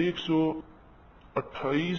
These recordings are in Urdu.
128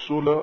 16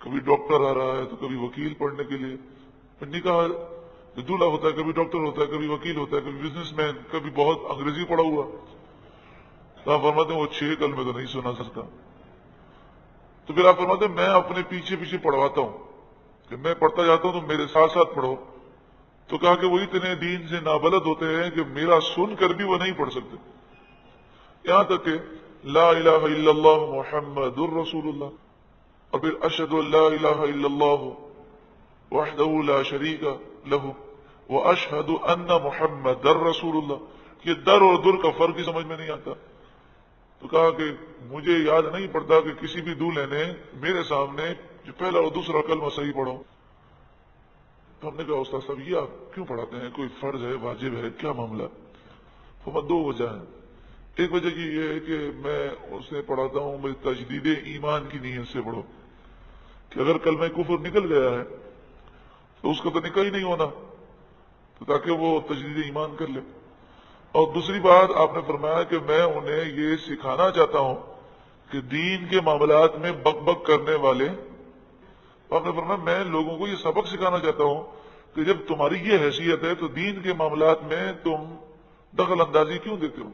کبھی ڈاکٹر آ رہا ہے تو کبھی وکیل پڑھنے کے لیے، نکاح جو دولہا ہوتا ہے کبھی ڈاکٹر ہوتا ہے، کبھی وکیل ہوتا ہے، کبھی بزنس مین، کبھی بہت انگریزی پڑھا ہوا. تو آپ فرماتے ہیں وہ 6 کلمے تو نہیں سنا سکتا. تو پھر آپ فرماتے ہیں میں اپنے پیچھے پیچھے پڑھواتا ہوں کہ میں پڑھتا جاتا ہوں تو میرے ساتھ ساتھ پڑھو. تو کہا کہ وہ اتنے دین سے نابلد ہوتے ہیں کہ میرا سن کر بھی وہ نہیں پڑھ سکتے. یہاں تک کہ لا الہ الا اللہ محمد الرسول اللہ، اور پھر اشہد ان لا الہ الا اللہ وحدہ لا شریک لہ واشہد ان محمد الرسول اللہ، یہ در اور در کا فرق ہی سمجھ میں نہیں آتا. تو کہا کہ مجھے یاد نہیں پڑتا کہ کسی بھی دولہے نے میرے سامنے جو پہلا اور دوسرا کلمہ صحیح پڑھو. تو ہم نے کہا استاد صاحب یہ آپ کیوں پڑھاتے ہیں، کوئی فرض ہے، واجب ہے، کیا معاملہ؟ تو 2 وجہ ہیں. ایک وجہ کی یہ ہے کہ میں اسے پڑھاتا ہوں میں تجدید ایمان کی نیت سے پڑھو کہ اگر کلمہ کفر نکل گیا ہے تو اس کا تو نکاح ہی نہیں ہونا، تو تاکہ وہ تجدید ایمان کر لے. اور دوسری بات آپ نے فرمایا کہ میں انہیں یہ سکھانا چاہتا ہوں کہ دین کے معاملات میں بک بک کرنے والے، آپ نے فرمایا میں لوگوں کو یہ سبق سکھانا چاہتا ہوں کہ جب تمہاری یہ حیثیت ہے تو دین کے معاملات میں تم دخل اندازی کیوں دیتے ہو؟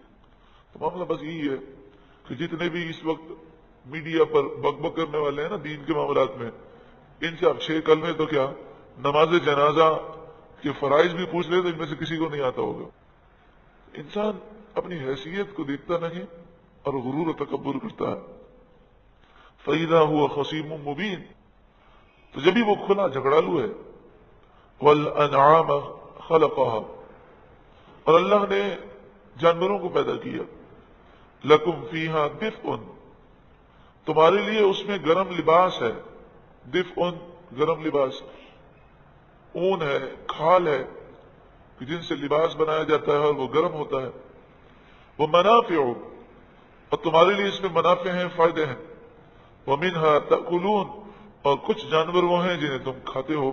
تو معاملہ بس یہی ہے کہ جتنے بھی اس وقت میڈیا پر بک بک کرنے والے ہیں نا دین کے معاملات میں، ان سے آپ 6 کلمے تو کیا نماز جنازہ کے فرائض بھی پوچھ لے تو ان میں سے کسی کو نہیں آتا ہوگا. انسان اپنی حیثیت کو دیکھتا نہیں اور غرور و تکبر کرتا ہے. فَإِذَا هُوَ خَصِيمٌ مُبِينٌ، تو جبھی وہ کھلا جھگڑالو ہے. وَالْأَنْعَامَ خَلَقَهَا، اور اللہ نے جانوروں کو پیدا کیا. لَكُمْ فِيهَا دِفْءٌ، تمہارے لیے اس میں گرم لباس ہے. دِفْءٌ گرم لباس، اون ہے، کھال ہے کہ جن سے لباس بنایا جاتا ہے اور وہ گرم ہوتا ہے. وہ منافع، اور تمہارے لیے اس میں منافع ہیں، فائدے ہیں. وَمِنْهَا تَأْكُلُونَ، اور کچھ جانور وہ ہیں جنہیں تم کھاتے ہو.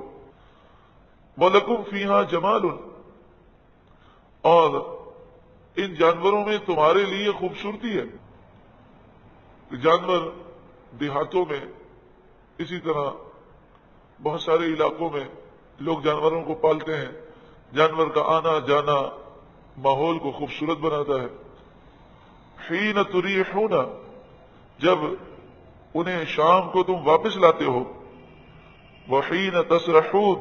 وَلَكُمْ فِيهَا جَمَالٌ، اور ان جانوروں میں تمہارے لیے خوبصورتی ہے. جانور دیہاتوں میں، اسی طرح بہت سارے علاقوں میں لوگ جانوروں کو پالتے ہیں. جانور کا آنا جانا ماحول کو خوبصورت بناتا ہے. حین تریحون، جب انہیں شام کو تم واپس لاتے ہو. وحین تسرحون،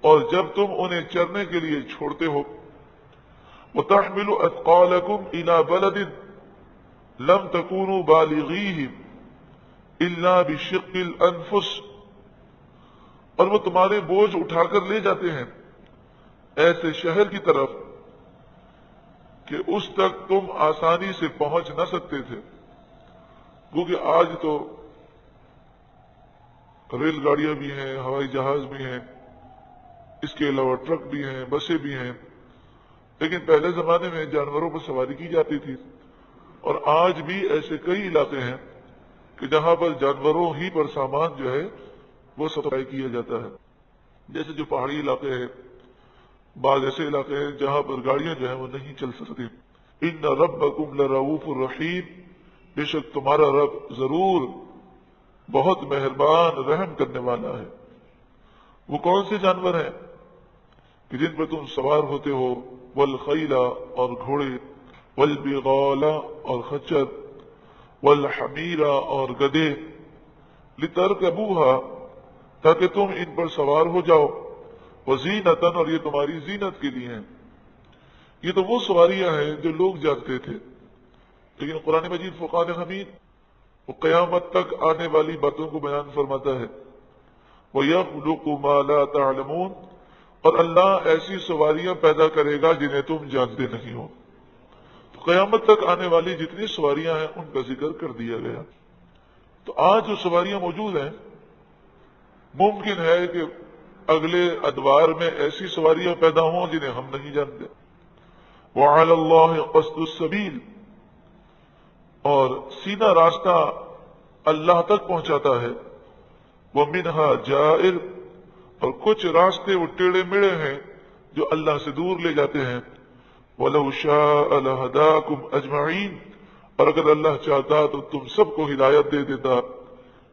اور جب تم انہیں چرنے کے لیے چھوڑتے ہو. وتحمل اثقالکم الی بلد لم تکونوا بالغیہ الا بشق الانفس، اور وہ تمہارے بوجھ اٹھا کر لے جاتے ہیں ایسے شہر کی طرف کہ اس تک تم آسانی سے پہنچ نہ سکتے تھے. کیونکہ آج تو ریل گاڑیاں بھی ہیں، ہوائی جہاز بھی ہیں، اس کے علاوہ ٹرک بھی ہیں، بسیں بھی ہیں. لیکن پہلے زمانے میں جانوروں پر سواری کی جاتی تھی. اور آج بھی ایسے کئی علاقے ہیں کہ جہاں پر جانوروں ہی پر سامان جو ہے وہ سپلائی کیا جاتا ہے. جیسے جو پہاڑی علاقے ہیں، بعض ایسے علاقے ہیں جہاں پر گاڑیاں جو ہیں وہ نہیں چل سکتی. ان ربکم لرؤوف الرحیم، بے شک تمہارا رب ضرور بہت مہربان رحم کرنے والا ہے. وہ کون سے جانور ہیں کہ جن پر تم سوار ہوتے ہو؟ والخیل، اور گھوڑے، والبغال، اور خچر، والحمیر، اور گدھے، لترکبوها، تاکہ تم ان پر سوار ہو جاؤ. وزینتاً، اور یہ تمہاری زینت کے لیے ہیں. یہ تو وہ سواریاں ہیں جو لوگ جانتے تھے. لیکن قرآن مجید فرقان حمید وہ قیامت تک آنے والی باتوں کو بیان فرماتا ہے. وَيَخْلُقُ مَا لَا تَعْلَمُونَ، اور اللہ ایسی سواریاں پیدا کرے گا جنہیں تم جانتے نہیں ہو. تو قیامت تک آنے والی جتنی سواریاں ہیں ان کا ذکر کر دیا گیا. تو آج جو سواریاں موجود ہیں، ممکن ہے کہ اگلے ادوار میں ایسی سواریاں پیدا ہوں جنہیں ہم نہیں جانتے. وَعَلَى اللَّهِ قَصْدُ السَّبِيلِ، اور سیدھا راستہ اللہ تک پہنچاتا ہے. وَمِنْهَا جَائِرٌ، اور کچھ راستے وہ ٹیڑے میڑے ہیں جو اللہ سے دور لے جاتے ہیں. وَلَوْ شَاءَ لَهَدَاكُمْ أَجْمَعِينَ، اور اگر اللہ چاہتا تو تم سب کو ہدایت دے دیتا.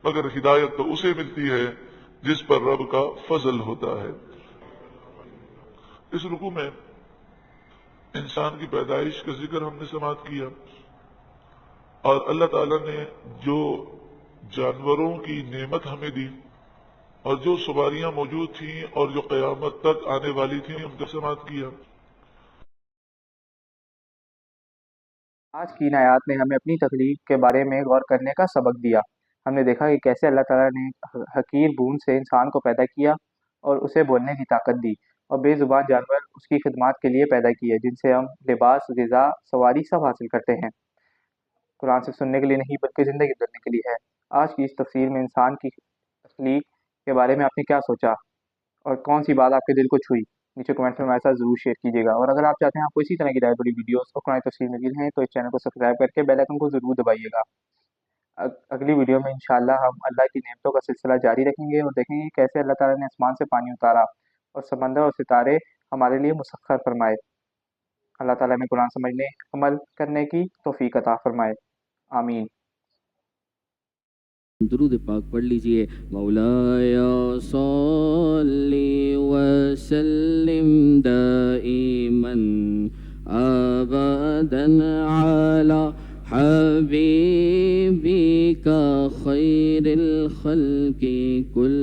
مگر ہدایت تو اسے ملتی ہے جس پر رب کا فضل ہوتا ہے۔ اس رکوع میں انسان کی پیدائش کا ذکر ہم نے سماعت کیا، اور اللہ تعالیٰ نے جو جانوروں کی نعمت ہمیں دی اور جو سواریاں موجود تھیں اور جو قیامت تک آنے والی تھیں ہم نے سماعت کیا۔ آج کی ان آیات نے ہمیں اپنی تخلیق کے بارے میں غور کرنے کا سبق دیا۔ ہم نے دیکھا کہ کیسے اللہ تعالیٰ نے حقیر بوند سے انسان کو پیدا کیا اور اسے بولنے کی طاقت دی، اور بے زبان جانور اس کی خدمات کے لیے پیدا کیے، جن سے ہم لباس، غذا، سواری سب حاصل کرتے ہیں۔ قرآن سے سننے کے لیے نہیں بلکہ زندگی گزارنے کے لیے ہے۔ آج کی اس تفسیر میں انسان کی تخلیق کے بارے میں آپ نے کیا سوچا اور کون سی بات آپ کے دل کو چھوئی؟ نیچے کمنٹ میں ہمارے ساتھ ضرور شیئر کیجیے گا، اور اگر آپ چاہتے ہیں آپ کو اسی طرح کی رائے بڑی ویڈیوز اور قرآن تفسیر مزید ہیں تو اس چینل کو سبسکرائب کر کے بیل آئکن کو ضرور دبائیے گا۔ اگلی ویڈیو میں انشاءاللہ ہم اللہ کی نعمتوں کا سلسلہ جاری رکھیں گے اور دیکھیں گے کیسے اللہ تعالیٰ نے آسمان سے پانی اتارا اور سمندر اور ستارے ہمارے لیے مسخر فرمائے۔ اللہ تعالیٰ میں قرآن سمجھنے، عمل کرنے کی توفیق عطا فرمائے، آمین۔ درود پاک پڑھ لیجئے۔ مولایا صلی وسلم دائما ابدا علی حبیبک خیر الخلق کل